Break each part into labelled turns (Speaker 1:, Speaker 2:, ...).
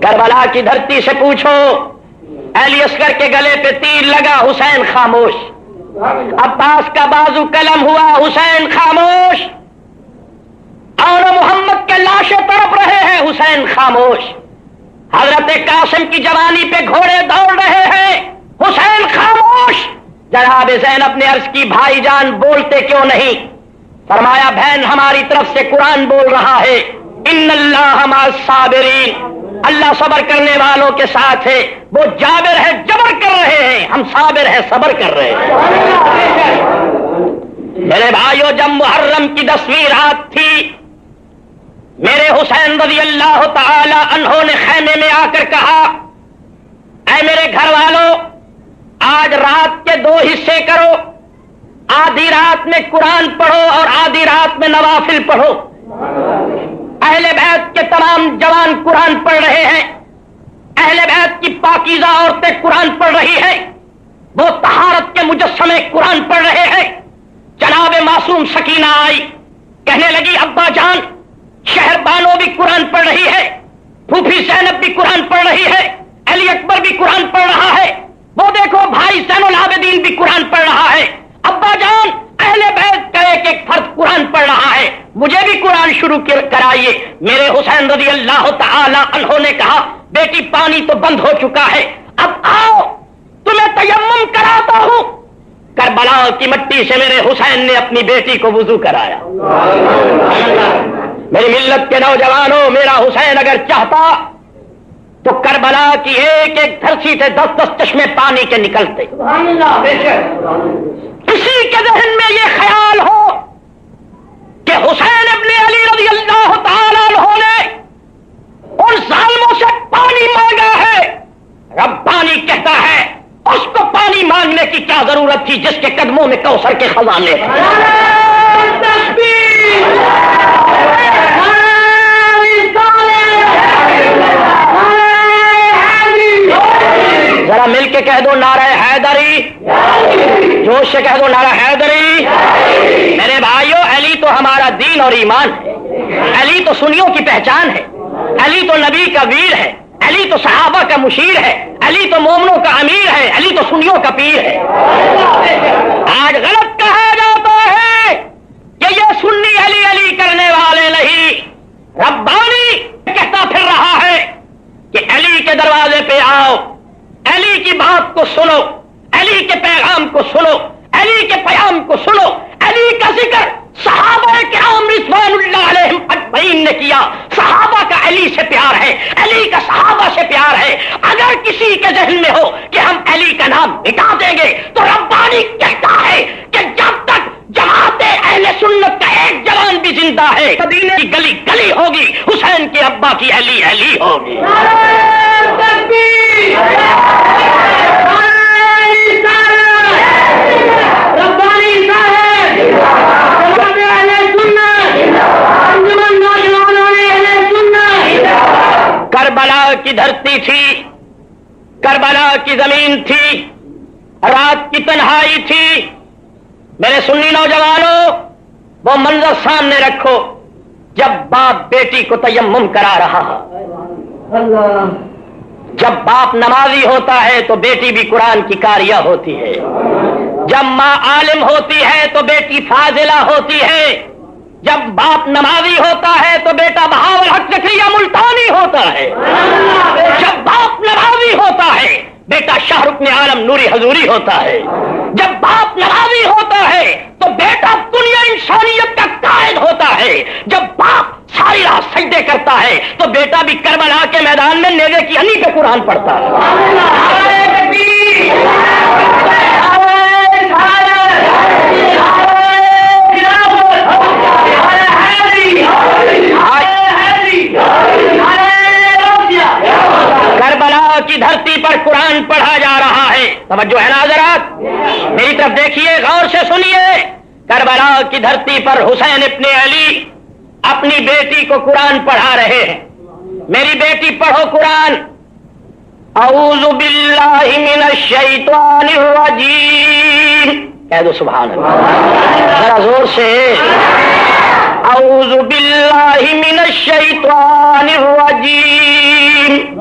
Speaker 1: کربلا کی دھرتی سے پوچھو، علی اصغر کے گلے پہ تیر لگا، حسین خاموش، عباس کا بازو قلم ہوا، حسین خاموش، اور محمد کے لاشیں تڑپ رہے ہیں، حسین خاموش، حضرت قاسم کی جوانی پہ گھوڑے دوڑ رہے ہیں، حسین خاموش۔ جناب زینب نے عرض کی بھائی جان بولتے کیوں نہیں؟ فرمایا بہن ہماری طرف سے قرآن بول رہا ہے، ان اللہ مع الصابرین، اللہ صبر کرنے والوں کے ساتھ ہے، وہ جابر ہے جبر کر رہے ہیں، ہم صابر ہیں صبر کر رہے ہیں۔ میرے بھائیو جب محرم کی 10ویں رات تھی، میرے حسین رضی اللہ تعالی عنہ نے خیمے میں آ کر کہا، اے میرے گھر والوں، آج رات کے 2 حصے کرو، آدھی رات میں قرآن پڑھو اور آدھی رات میں نوافل پڑھو۔ اہل بیت کے تمام جوان قرآن پڑھ رہے ہیں، اہل بیت کی پاکیزہ عورتیں قرآن پڑھ رہی ہیں، وہ طہارت کے مجسمے قرآن پڑھ رہے ہیں۔ جناب معصوم سکینہ آئی، کہنے لگی ابا جان شہر بانو بھی قرآن پڑھ رہی ہے، پھوپھی زینب بھی قرآن پڑھ رہی ہے، علی اکبر بھی قرآن پڑھ رہا ہے، وہ دیکھو بھائی زین العابدین بھی قرآن پڑھ رہا ہے، ابا جان اہل بیت کا ایک ایک فرد قرآن پڑھ رہا ہے، مجھے بھی قرآن شروع کرائیے۔ میرے حسین رضی اللہ تعالی عنہ نے کہا بیٹی پانی تو بند ہو چکا ہے، اب آؤ تمہیں تیمم کراتا ہوں۔ کربلا کی مٹی سے میرے حسین نے اپنی بیٹی کو وضو کرایا۔ میری ملت کے نوجوانوں، میرا حسین اگر چاہتا تو کربلا کی ایک ایک دھرتی سے 10 چشمے پانی کے نکلتے۔ کسی کے ذہن میں یہ خیال ہو کہ حسین ابن علی رضی اللہ تعالی عنہ نے ان ظالموں سے پانی مانگا ہے، ربانی کہتا ہے اس کو پانی مانگنے کی کیا ضرورت تھی جس کے قدموں میں کوثر کے خزانے ہیں۔ ذرا مل کے کہہ دو نعرہ حیدری، جوش سے کہہ دو نعرہ حیدری۔ میرے بھائیو علی تو ہمارا دین اور ایمان ہے، علی تو سنیوں کی پہچان ہے، علی تو نبی کا ویر ہے، علی تو صحابہ کا مشیر ہے، علی تو مومنوں کا امیر ہے، علی تو سنیوں کا پیر ہے۔ آج غلط کہا جاتا ہے کہ یہ سنی علی علی کرنے والے نہیں، ربانی کہتا پھر رہا ہے کہ علی کے دروازے پہ آؤ، علی کی بات کو سنو، علی کے پیغام کو سنو، علی کے پیام کو سنو۔ علی کا ذکر صحابہ کرام رضوان اللہ علیہم اجمعین نے کیا، صحابہ کا علی سے پیار ہے، علی کا صحابہ سے پیار ہے۔ اگر کسی کے ذہن میں ہو کہ ہم علی کا نام مٹا دیں گے تو ربانی کہتا ہے کہ جب تک جماعت اہل سنت کا ایک جوان بھی زندہ ہے، مدینے کی گلی گلی ہوگی، حسین کے ابا کی علی علی ہوگی۔ کربلا کی دھرتی تھی، کربلا کی زمین تھی، رات کی تنہائی تھی۔ میرے سنی نوجوانوں وہ منظر سامنے رکھو جب باپ بیٹی کو تیمم کرا رہا، جب باپ نمازی ہوتا ہے تو بیٹی بھی قرآن کی قاریہ ہوتی ہے، جب ماں عالم ہوتی ہے تو بیٹی فاضلہ ہوتی ہے، جب باپ نمازی ہوتا ہے تو بیٹا بہاول حق زکریا ملتانی ہوتا ہے، جب باپ نمازی ہوتا ہے بیٹا شاہ رکن عالم نوری حضوری ہوتا ہے، جب باپ نمازی ہوتا ہے تو بیٹا دنیا انسانیت کا قائد ہوتا ہے، جب باپ ساری رات سجدے کرتا ہے تو بیٹا بھی کربلا کے میدان میں نیزے کی ہنی پہ قرآن پڑھتا ہے۔ کربلا کی دھرتی پر قرآن پڑھا جا رہا ہے، توجہ ہے نا حضرات؟ میری طرف دیکھیے، غور سے سنیے۔ کربلا کی دھرتی پر حسین ابن علی اپنی بیٹی کو قرآن پڑھا رہے ہیں۔ میری بیٹی پڑھو قرآن۔ اعوذ باللہ من الشیطان الرجیم، کہہ دو سبحان اللہ ذرا زور سے۔ اعوذ باللہ من الشیطان الرجیم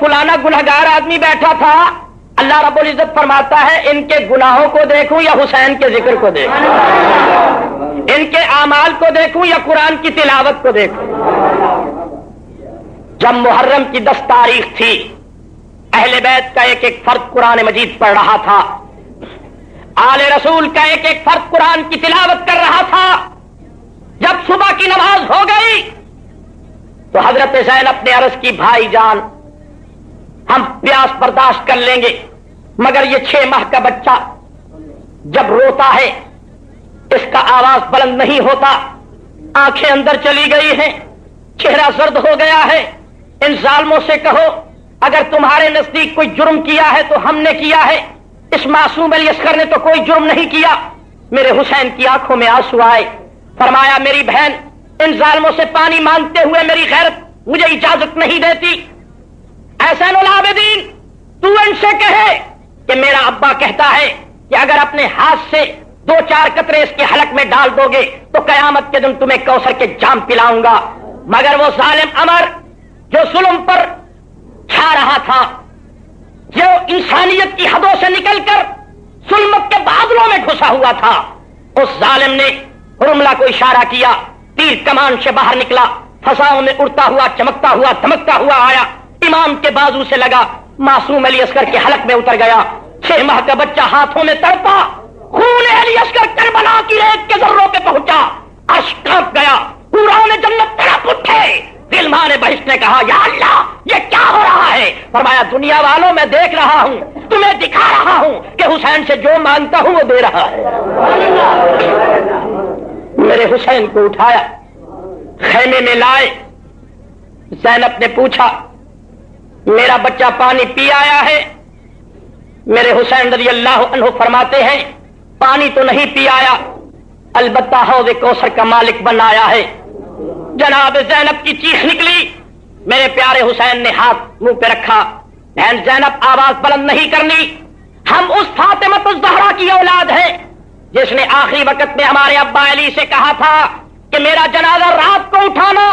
Speaker 1: فلانا گنہگار آدمی بیٹھا تھا، اللہ رب العزت فرماتا ہے ان کے گناہوں کو دیکھوں یا حسین کے ذکر کو دیکھوں، ان کے اعمال کو دیکھوں یا قرآن کی تلاوت کو دیکھوں۔ جب محرم کی 10 تاریخ تھی، اہل بیت کا ایک ایک فرد قرآن مجید پڑھ رہا تھا، آل رسول کا ایک ایک فرد قرآن کی تلاوت کر رہا تھا۔ جب صبح کی نماز ہو گئی تو حضرت زینب نے عرض کی، بھائی جان ہم پیاس برداشت کر لیں گے، مگر یہ 6 ماہ کا بچہ جب روتا ہے اس کا آواز بلند نہیں ہوتا، آنکھیں اندر چلی گئی ہیں، چہرہ زرد ہو گیا ہے، ان ظالموں سے کہو اگر تمہارے نزدیک کوئی جرم کیا ہے تو ہم نے کیا ہے، اس معصوم علی اصغر نے تو کوئی جرم نہیں کیا۔ میرے حسین کی آنکھوں میں آنسو آئے، فرمایا میری بہن ان ظالموں سے پانی مانگتے ہوئے میری غیرت مجھے اجازت نہیں دیتی، احسن العابدین تو ان سے کہے کہ میرا ابا کہتا ہے کہ اگر اپنے ہاتھ سے 2-4 قطرے اس کے حلق میں ڈال دو گے تو قیامت کے دن تمہیں کوثر کے جام پلاؤں گا۔ مگر وہ ظالم عمر جو ظلم پر چھا رہا تھا، جو انسانیت کی حدوں سے نکل کر ظلمت کے بادلوں میں گھسا ہوا تھا، اس ظالم نے حرملہ کو اشارہ کیا، تیر کمان سے باہر نکلا، فضاؤں میں اڑتا ہوا چمکتا ہوا دھمکتا ہوا آیا، امام کے بازو سے لگا، معصوم علی اصغر کے حلق میں اتر گیا۔ 6 ماہ کا بچہ ہاتھوں میں تڑپا، خون علی اصغر کربلا کی ریت کے ذروں پہ پہنچا، عرش کانپ گیا، پوران جنت تڑپ اٹھے۔ غلمان بہشت نے کہا یا اللہ یہ کیا ہو رہا ہے؟ فرمایا دنیا والوں میں دیکھ رہا ہوں، تمہیں دکھا رہا ہوں کہ حسین سے جو مانگتا ہوں وہ دے رہا ہے۔ میرے حسین کو اٹھایا، خیمے میں لائے، زینب نے پوچھا میرا بچہ پانی پی آیا ہے؟ میرے حسین رضی اللہ عنہ فرماتے ہیں پانی تو نہیں پی آیا، البتہ حوض کوثر کا مالک بن آیا ہے۔ جناب زینب کی چیخ نکلی، میرے پیارے حسین نے ہاتھ منہ پہ رکھا، بہن زینب آواز بلند نہیں کرنی، ہم اس فاطمہ الزہرا کی اولاد ہیں جس نے آخری وقت میں ہمارے ابا علی سے کہا تھا کہ میرا جنازہ رات کو اٹھانا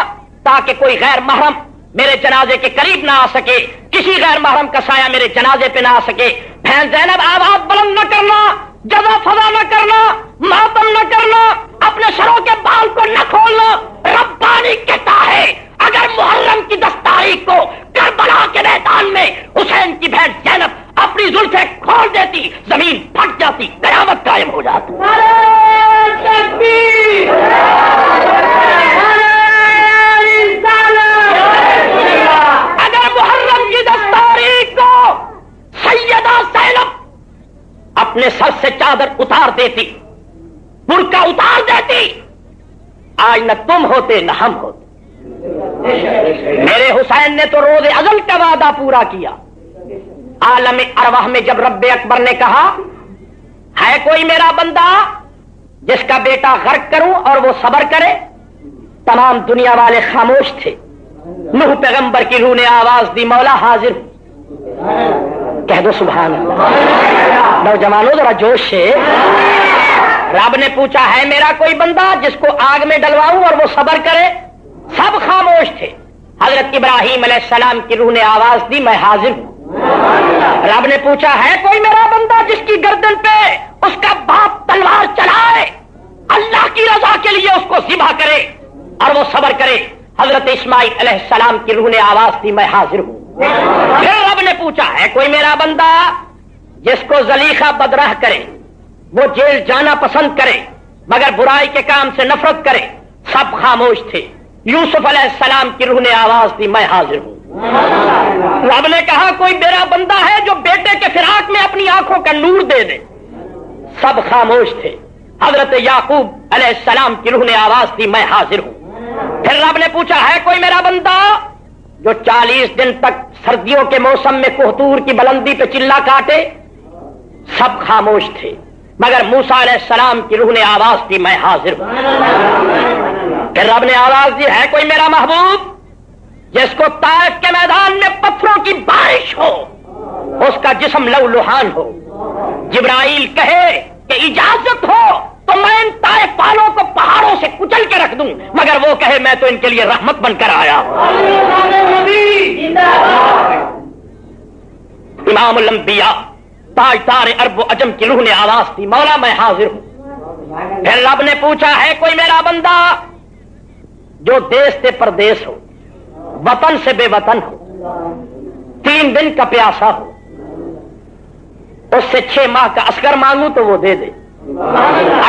Speaker 1: تاکہ کوئی غیر محرم میرے جنازے کے قریب نہ آ سکے، کسی غیر محرم کا سایہ میرے جنازے پہ نہ آ سکے۔ بہن زینب آواز بلند نہ کرنا، جزا فضا نہ کرنا، ماتم نہ کرنا، اپنے سروں کے بال کو نہ کھولنا۔ ربانی کہتا ہے اگر محرم کی 10 تاریخ کو کربلا کے میدان میں حسین کی بہن زینب اپنی زلفیں کھول دیتی، زمین پھٹ جاتی، قیامت قائم ہو جاتی۔ اگر محرم کی 10 تاریخ کو سیدہ زینب اپنے سر سے چادر اتار دیتی، برقع اتار دیتی، آج نہ تم ہوتے نہ ہم ہوتے۔ میرے حسین نے تو روز ازل کا وعدہ پورا کیا۔ عالم ارواح میں جب رب اکبر نے کہا ہے کوئی میرا بندہ جس کا بیٹا غرق کروں اور وہ صبر کرے، تمام دنیا والے خاموش تھے۔ نوح پیغمبر کی روح نے آواز دی مولا حاضر ہوں، کہہ دو سبحان اللہ۔ نوجوانوں ذرا جوش سے۔ رب نے پوچھا ہے میرا کوئی بندہ جس کو آگ میں ڈلواؤں اور وہ صبر کرے؟ سب خاموش تھے۔ حضرت ابراہیم علیہ السلام کی روح نے آواز دی میں حاضر ہوں۔ رب نے پوچھا ہے کوئی میرا بندہ جس کی گردن پہ اس کا باپ تلوار چلائے، اللہ کی رضا کے لیے اس کو ذبح کرے اور وہ صبر کرے؟ حضرت اسماعیل علیہ السلام کی روح نے آواز دی میں حاضر ہوں۔ پھر رب نے پوچھا ہے کوئی میرا بندہ جس کو زلیخا بدرہ کرے، وہ جیل جانا پسند کرے مگر برائی کے کام سے نفرت کرے؟ سب خاموش تھے۔ یوسف علیہ السلام کی روح نے آواز دی میں حاضر ہوں۔ رب نے کہا کوئی میرا بندہ ہے جو بیٹے کے فراق میں اپنی آنکھوں کا نور دے دے؟ سب خاموش تھے۔ حضرت یعقوب علیہ السلام کی روح نے آواز دی میں حاضر ہوں۔ پھر رب نے پوچھا ہے کوئی میرا بندہ جو 40 دن تک سردیوں کے موسم میں کوہتور کی بلندی پہ چلا کاٹے؟ سب خاموش تھے مگر موسیٰ علیہ السلام کی روح نے آواز دی میں حاضر ہوں۔ پھر رب نے آواز دی ہے کوئی میرا محبوب جس کو طائف کے میدان میں پتھروں کی بارش ہو، اس کا جسم لو لہان ہو، جبرائیل کہے کہ اجازت ہو تو میں ان طائف والوں کو پہاڑوں سے کچل کے رکھ دوں، مگر وہ کہے میں تو ان کے لیے رحمت بن کر آیا۔ امام الانبیاء تاجدار عرب و عجم کی روح نے آواز دی، مولا میں حاضر ہوں۔ پھر رب نے پوچھا ہے کوئی میرا بندہ جو دیس سے پردیس ہو، وطن سے بے وطن ہو، 3 دن کا پیاسا ہو، اس سے 6 ماہ کا اصغر مانگوں تو وہ دے دے،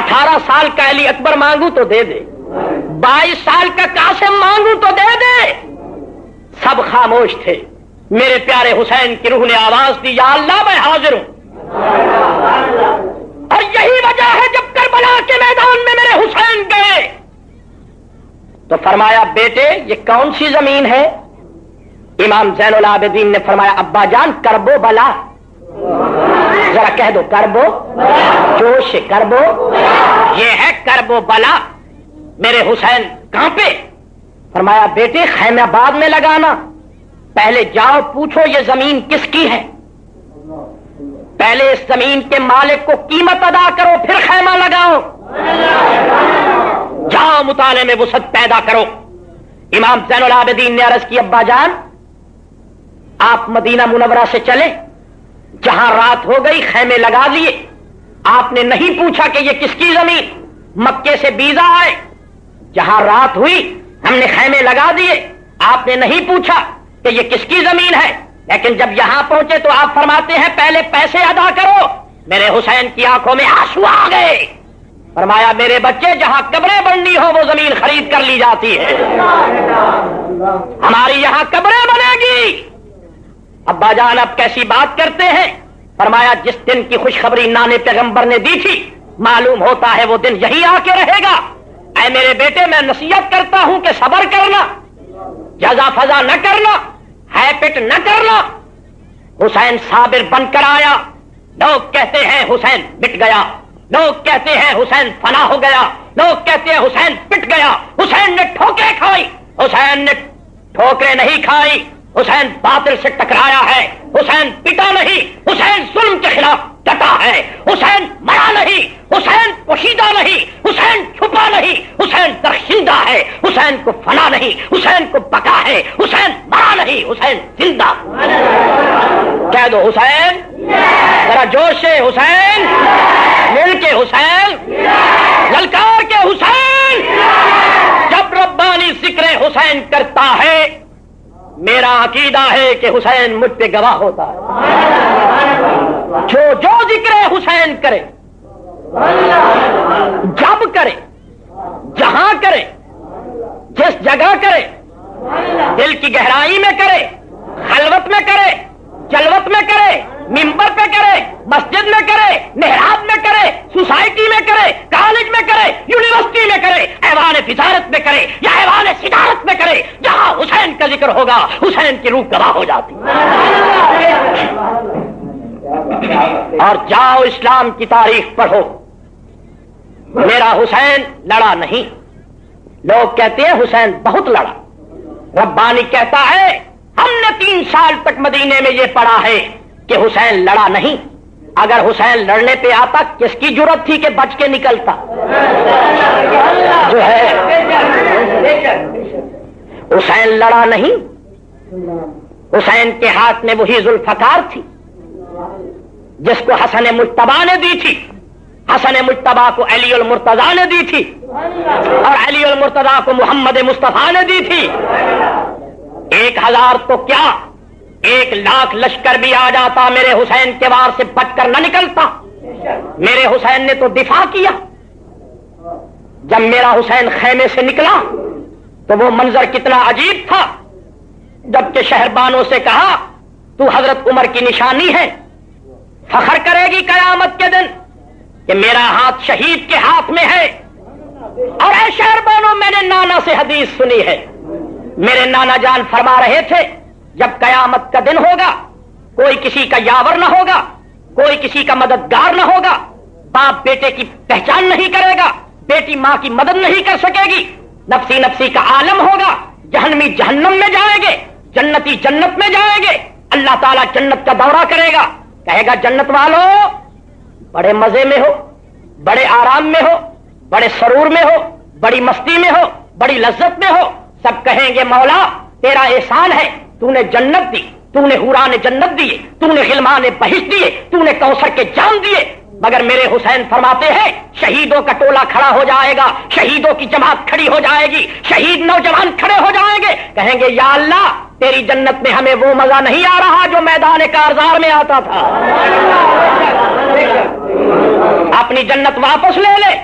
Speaker 1: 18 سال کا علی اکبر مانگوں تو دے دے، 22 سال کا قاسم مانگوں تو دے دے؟ سب خاموش تھے۔ میرے پیارے حسین کی روح نے آواز دی، یا اللہ میں حاضر ہوں۔ اور یہی وجہ ہے جب کربلا کے میدان میں میرے حسین گئے تو فرمایا بیٹے یہ کون سی زمین ہے؟ امام زین العابدین نے فرمایا ابا جان کربو بلا، ذرا کہہ دو کربو، جوش سے کربو، یہ ہے کربو بلا۔ میرے حسین کہاں پہ؟ فرمایا بیٹے خیمہ آباد میں لگانا، پہلے جاؤ پوچھو یہ زمین کس کی ہے، پہلے اس زمین کے مالک کو قیمت ادا کرو پھر خیمہ لگاؤ، جاؤ مطالعے میں وسعت پیدا کرو۔ امام زین العابدین نے عرض کی ابا جان آپ مدینہ منورہ سے چلے، جہاں رات ہو گئی خیمے لگا لیے، آپ نے نہیں پوچھا کہ یہ کس کی زمین، مکے سے بیزا آئے، جہاں رات ہوئی ہم نے خیمے لگا دیے، آپ نے نہیں پوچھا کہ یہ کس کی زمین ہے، لیکن جب یہاں پہنچے تو آپ فرماتے ہیں پہلے پیسے ادا کرو۔ میرے حسین کی آنکھوں میں آنسو آ گئے، فرمایا میرے بچے جہاں قبریں بننی ہو وہ زمین خرید کر لی جاتی ہے، ہماری یہاں قبریں بنے گی۔ ابا جان اب کیسی بات کرتے ہیں؟ فرمایا جس دن کی خوشخبری نانے پیغمبر نے دی تھی معلوم ہوتا ہے وہ دن یہی آ کے رہے گا۔ اے میرے بیٹے میں نصیحت کرتا ہوں کہ صبر کرنا، جزا فضا نہ کرنا، ہے پٹ نہ کرنا۔ حسین صابر بن کر آیا، لوگ کہتے ہیں حسین مٹ گیا، لوگ کہتے ہیں حسین فنا ہو گیا، لوگ کہتے ہیں حسین پٹ گیا، حسین نے ٹھوکریں کھائی، حسین نے ٹھوکریں نہیں کھائی، حسین باطل سے ٹکرایا ہے، حسین پٹا نہیں، حسین ظلم کے خلاف ڈٹا ہے، حسین مرا نہیں، حسین پوشیدہ نہیں، حسین چھپا نہیں، حسین درخشندہ ہے، حسین کو فنا نہیں، حسین کو بقا ہے، حسین مرا نہیں، حسین زندہ۔ کہہ دو حسین، ذرا جوش سے حسین، مل کے حسین، للکار کے حسین۔ جب ربانی ذکر حسین کرتا ہے میرا عقیدہ ہے کہ حسین مجھ پہ گواہ ہوتا ہے، جو ذکر حسین کرے، جب کرے، جہاں کرے، جس جگہ کرے، دل کی گہرائی میں کرے، خلوت میں کرے، جلوت میں کرے، ممبر پہ کرے، مسجد میں کرے، محراب میں کرے، سوسائٹی میں کرے، کالج میں کرے، یونیورسٹی میں کرے، ایوان وزارت میں کرے یا ایوان صدارت میں کرے، جہاں حسین کا ذکر ہوگا حسین کی روح گواہ ہو جاتی۔ اور جاؤ اسلام کی تاریخ پڑھو، میرا حسین لڑا نہیں، لوگ کہتے ہیں حسین بہت لڑا، ربانی کہتا ہے ہم نے 3 سال تک مدینے میں یہ پڑھا ہے کہ حسین لڑا نہیں۔ اگر حسین لڑنے پہ آتا کس کی جرت تھی کہ بچ کے نکلتا؟ جو ہے حسین لڑا نہیں، حسین کے ہاتھ میں وہی ذوالفقار تھی جس کو حسن مجتبیٰ نے دی تھی، حسن مجتبیٰ کو علی المرتضیٰ نے دی تھی، اور علی المرتضیٰ کو محمد مصطفیٰ نے دی تھی۔ 1000 تو کیا 1,00,000 لشکر بھی آ جاتا میرے حسین کے وار سے بچ کر نہ نکلتا۔ میرے حسین نے تو دفاع کیا۔ جب میرا حسین خیمے سے نکلا تو وہ منظر کتنا عجیب تھا، جبکہ شہربانوں سے کہا تو حضرت عمر کی نشانی ہے، فخر کرے گی قیامت کے دن کہ میرا ہاتھ شہید کے ہاتھ میں ہے۔ اور اے شہربانوں میں نے نانا سے حدیث سنی ہے، میرے نانا جان فرما رہے تھے جب قیامت کا دن ہوگا کوئی کسی کا یاور نہ ہوگا، کوئی کسی کا مددگار نہ ہوگا، باپ بیٹے کی پہچان نہیں کرے گا، بیٹی ماں کی مدد نہیں کر سکے گی، نفسی نفسی کا عالم ہوگا، جہنمی جہنم میں جائیں گے، جنتی جنت میں جائیں گے، اللہ تعالیٰ جنت کا دورہ کرے گا، کہے گا جنت والوں بڑے مزے میں ہو، بڑے آرام میں ہو، بڑے سرور میں ہو، بڑی مستی میں ہو، بڑی لذت میں ہو۔ سب کہیں گے مولا تیرا احسان ہے، تو نے جنت دی، تو نے حوران جنت دیے، تو نے غلمان بہشت دیے، تو نے کوثر کے جام دیے، مگر میرے حسین فرماتے ہیں شہیدوں کا ٹولہ کھڑا ہو جائے گا، شہیدوں کی جماعت کھڑی ہو جائے گی، شہید نوجوان کھڑے ہو جائیں گے، کہیں گے یا اللہ تیری جنت میں ہمیں وہ مزہ نہیں آ رہا جو میدان کارزار میں آتا تھا، اپنی جنت واپس لے لے،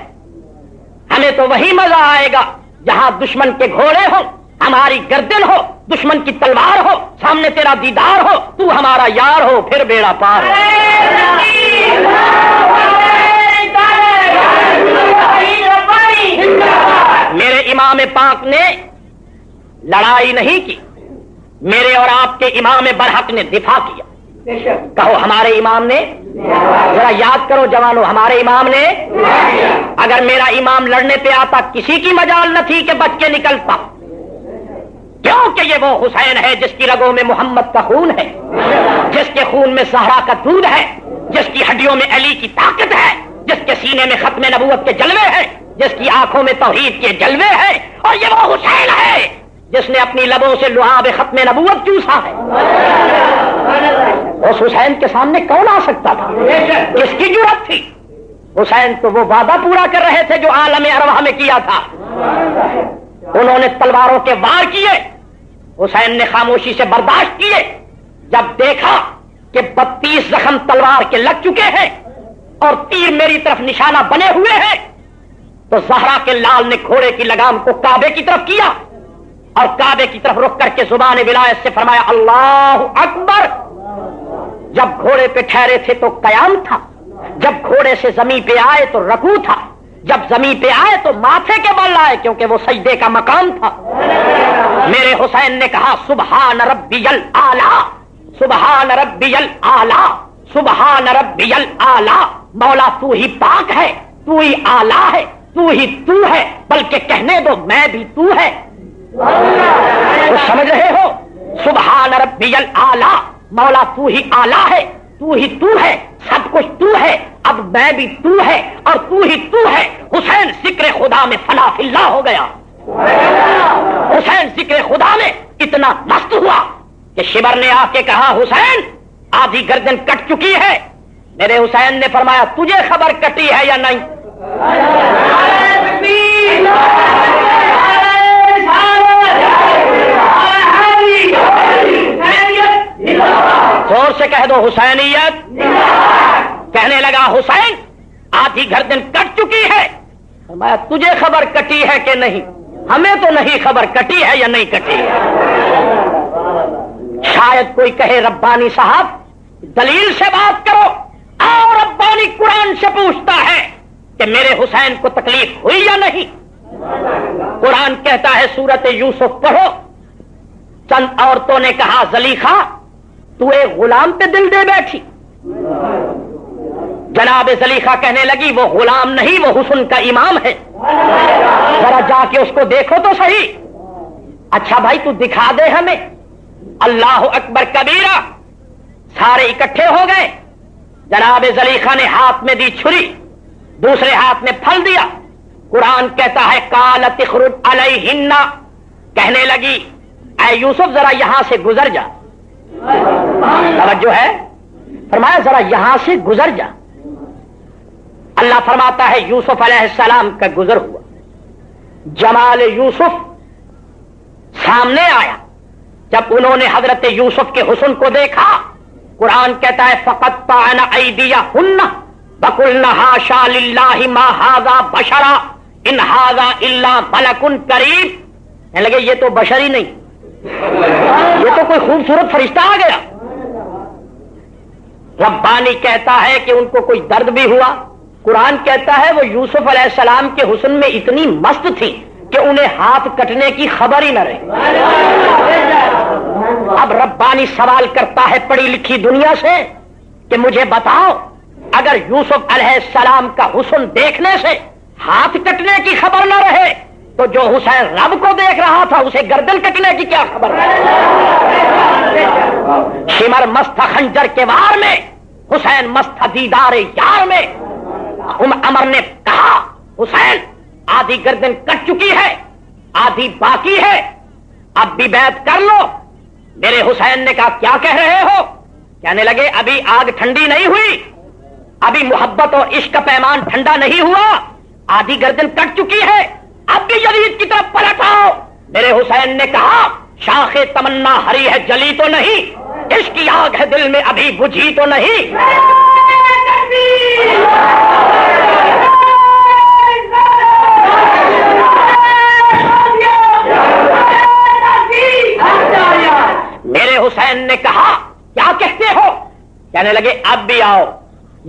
Speaker 1: ہمیں تو وہی مزہ آئے گا جہاں دشمن کے گھوڑے ہو، ہماری گردن ہو، دشمن کی تلوار ہو، سامنے تیرا دیدار ہو، تو ہمارا یار ہو، پھر بیڑا پار ہو۔ میرے امام پاک نے لڑائی نہیں کی، میرے اور آپ کے امام برحق نے دفاع کیا۔ کہو ہمارے امام نے، ذرا یاد کرو جوانو، ہمارے امام نے، اگر میرا امام لڑنے پہ آتا کسی کی مجال نہ تھی کہ بچ کے نکلتا، کیونکہ یہ وہ حسین ہے جس کی رگوں میں محمد کا خون ہے، جس کے خون میں زہرا کا دودھ ہے، جس کی ہڈیوں میں علی کی طاقت ہے، جس کے سینے میں ختم نبوت کے جلوے ہیں، جس کی آنکھوں میں توحید کے جلوے ہیں، اور یہ وہ حسین ہے جس نے اپنی لبوں سے لعاب ختم نبوت چوسا ہے۔ اس حسین کے سامنے کون آ سکتا تھا؟ کس کی جرأت تھی؟ حسین تو وہ وعدہ پورا کر رہے تھے جو عالم ارواح میں کیا تھا۔ انہوں نے تلواروں کے وار کیے، حسین نے خاموشی سے برداشت کیے۔ جب دیکھا کہ 32 زخم تلوار کے لگ چکے ہیں اور تیر میری طرف نشانہ بنے ہوئے ہیں، تو زہرا کے لال نے گھوڑے کی لگام کو کعبے کی طرف کیا اور کعبے کی طرف رخ کر کے زبان ولایت سے فرمایا اللہ اکبر۔ جب گھوڑے پہ ٹھہرے تھے تو قیام تھا، جب گھوڑے سے زمین پہ آئے تو رکوع تھا، جب زمین پہ آئے تو ماتھے کے بل آئے کیونکہ وہ سجدے کا مقام تھا۔ میرے حسین نے کہا سبحان ربی الاعلی، سبحان ربی الاعلی، سبحان ربی الاعلی، مولا تو ہی پاک ہے، تو ہی اعلی ہے، تو ہی تو ہے، بلکہ کہنے دو میں بھی تو ہے۔ تو سمجھ رہے ہو؟ سبحان ربی الاعلی، مولا تو ہی اعلی ہے، تو ہی تو ہے، سب کچھ تو ہے، اب میں بھی تو ہے اور تو ہی تو ہے۔ حسین ذکر خدا میں فنا فی اللہ ہو گیا۔ حسین ذکر خدا میں اتنا مست ہوا کہ شبر نے آ کے کہا حسین آدھی گردن کٹ چکی ہے۔ میرے حسین نے فرمایا تجھے خبر کٹی ہے یا نہیں؟ زور سے کہہ دو حسینیت۔ کہنے لگا حسین آدھی گردن کٹ چکی ہے۔ فرمایا تجھے خبر کٹی ہے کہ نہیں؟ ہمیں تو نہیں خبر کٹی ہے یا نہیں کٹی ہے۔ شاید کوئی کہے ربانی صاحب دلیل سے بات کرو، اور ربانی قرآن سے پوچھتا ہے کہ میرے حسین کو تکلیف ہوئی یا نہیں؟ قرآن کہتا ہے سورت یوسف پڑھو، چند عورتوں نے کہا زلیخا تو ایک غلام پہ دل دے بیٹھی۔ جناب زلیخا کہنے لگی وہ غلام نہیں، وہ حسن کا امام ہے، ذرا جا کے اس کو دیکھو تو صحیح۔ اچھا بھائی تو دکھا دے ہمیں۔ اللہ اکبر کبیرہ، سارے اکٹھے ہو گئے۔ جناب زلیخا نے ہاتھ میں دی چھری، دوسرے ہاتھ میں پھل دیا۔ قرآن کہتا ہے قالت اخرج علیہن، کہنے لگی اے یوسف ذرا یہاں سے گزر جا۔ توجہ ہے، فرمایا ذرا یہاں سے گزر جا۔ اللہ فرماتا ہے یوسف علیہ السلام کا گزر ہوا، جمال یوسف سامنے آیا۔ جب انہوں نے حضرت یوسف کے حسن کو دیکھا، قرآن کہتا ہے فقطعن ایدیہن وقلن حاشا للہ ما ھذا بشرا ان ھذا الا ملک کریم۔ کہنے لگے یہ تو بشر ہی نہیں، یہ تو کوئی خوبصورت فرشتہ آ گیا۔ ربانی کہتا ہے کہ ان کو کوئی درد بھی ہوا۔ قرآن کہتا ہے وہ یوسف علیہ السلام کے حسن میں اتنی مست تھی کہ انہیں ہاتھ کٹنے کی خبر ہی نہ رہی۔ اب ربانی سوال کرتا ہے پڑھی لکھی دنیا سے کہ مجھے بتاؤ اگر یوسف علیہ السلام کا حسن دیکھنے سے ہاتھ کٹنے کی خبر نہ رہے تو جو حسین رب کو دیکھ رہا تھا اسے گردن کٹنے کی کیا خبر؟ شمر مست خنجر کے وار میں، حسین مست دیدار یار میں۔ عمر نے کہا حسین آدھی گردن کٹ چکی ہے، آدھی باقی ہے، اب بھی بیعت کر لو۔ میرے حسین حسین نے کہا کیا کہہ رہے ہو؟ کہنے لگے ابھی آگ ٹھنڈی نہیں ہوئی، ابھی محبت اور عشق کا پیمان ٹھنڈا نہیں ہوا، آدھی گردن کٹ چکی ہے، اب بھی یزید کی طرف پلٹ آؤ۔ میرے حسین نے کہا شاخ تمنا ہری ہے جلی تو نہیں، عشق کی آگ ہے دل میں ابھی بجھی تو نہیں۔ میرے حسین نے کہا کیا کہتے ہو؟ کہنے لگے اب بھی آؤ،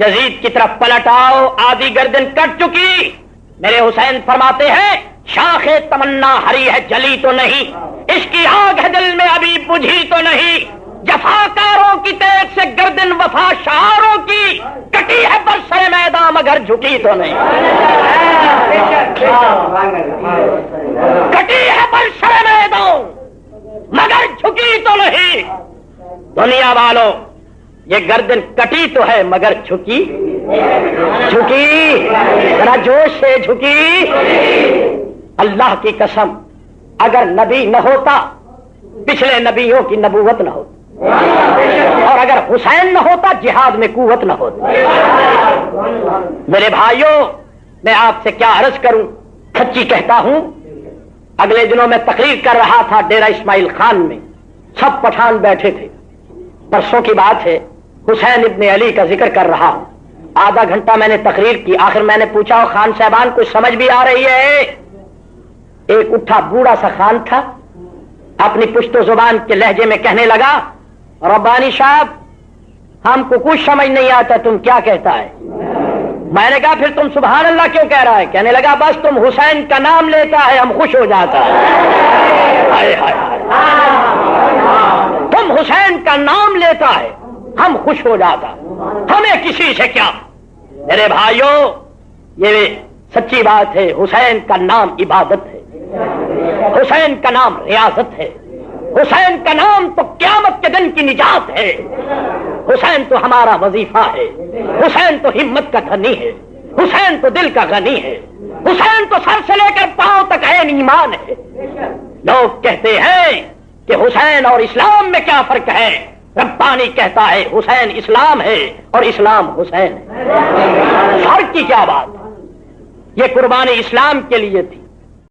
Speaker 1: یزید کی طرف پلٹ آؤ، آدھی گردن کٹ چکی۔ میرے حسین فرماتے ہیں شاخ تمنا ہری ہے جلی تو نہیں، عشق کی آگ ہے دل میں ابھی بجھی تو نہیں، جفاکاروں کی تیغ سے گردن وفا شعاروں کی کٹی ہے برسر میدان مگر جھکی تو نہیں، کٹی ہے برسر میدان مگر جھکی تو نہیں۔ دنیا والوں یہ گردن کٹی تو ہے مگر جھکی، جھکی ذرا جوش سے جھکی۔ اللہ کی قسم اگر نبی نہ ہوتا پچھلے نبیوں کی نبوت نہ ہوتی، اور اگر حسین نہ ہوتا جہاد میں قوت نہ ہوتی۔ میرے بھائیوں میں آپ سے کیا عرض کروں، سچی کہتا ہوں، اگلے دنوں میں تقریر کر رہا تھا ڈیرہ اسماعیل خان میں، سب پٹھان بیٹھے تھے، پرسوں کی بات ہے، حسین ابن علی کا ذکر کر رہا ہوں، آدھا گھنٹہ میں نے تقریر کی، آخر میں نے پوچھا خان صاحبان کچھ سمجھ بھی آ رہی ہے؟ ایک اٹھا بوڑھا سا خان تھا، اپنی پشتو زبان کے لہجے میں کہنے لگا ربانی صاحب ہم کو کچھ سمجھ نہیں آتا، تم کیا کہتا ہے؟ میں نے کہا پھر تم سبحان اللہ کیوں کہہ رہا ہے؟ کہنے لگا بس تم حسین کا نام لیتا ہے ہم خوش ہو جاتا ہے، تم حسین کا نام لیتا ہے ہم خوش ہو جاتا، ہمیں کسی سے کیا۔ میرے بھائیوں یہ سچی بات ہے، حسین کا نام عبادت ہے، حسین کا نام ریاضت ہے، حسین کا نام تو قیامت کے دن کی نجات ہے، حسین تو ہمارا وظیفہ ہے، حسین تو ہمت کا دھنی ہے، حسین تو دل کا غنی ہے، حسین تو سر سے لے کر پاؤں تک عین ایمان ہے۔ لوگ کہتے ہیں کہ حسین اور اسلام میں کیا فرق ہے، ربانی کہتا ہے حسین اسلام ہے اور اسلام حسین ہے۔ فرق کی کیا بات؟ یہ قربانی اسلام کے لیے تھی،